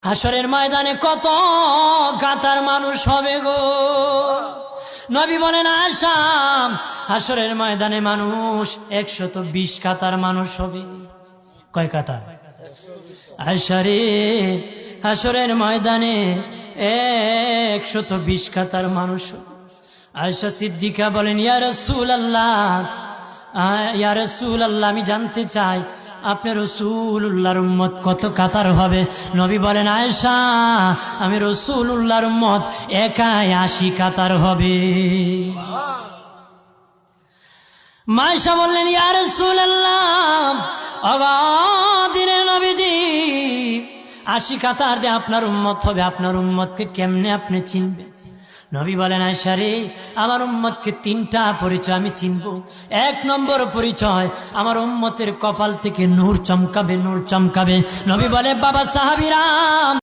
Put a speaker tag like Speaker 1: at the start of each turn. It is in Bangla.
Speaker 1: হাসরের ময়দানে কত কাতার মানুষ হবে গো। নবী বলেন আয়েশা, হাসরের ময়দানে মানুষ 120 কাতার মানুষ হবে। কয় কাতার? আয়েশা রে, হাসরের ময়দানে 120 কাতার মানুষ হবে। আয়েশা সিদ্দিকা বলেন ইয়া রাসূলুল্লাহ, ইয়া রাসূলুল্লাহ, আমি জানতে চাই আপনার রাসূলুল্লাহর উম্মত কত কাতার হবে? নবী বলেন আয়েশা, আমি রাসূলুল্লাহর উম্মত একাই 80 কাতার হবে। আয়েশা বললেন ইয়া রাসূলুল্লাহ, দিনের নবীজি 80 কাতার দিয়ে আপনার উম্মত হবে, আপনার উম্মতকে কেমনে আপনি চিনবেন? নবী বলেন আয়েশা রে, আমার উম্মতকে 3টা পরিচয় আমি চিনব। 1 নম্বর পরিচয়, আমার উম্মতের কপাল থেকে নূর চমকাবে, নূর চমকাবে। নবী বলে বাবা সাহাবীরা,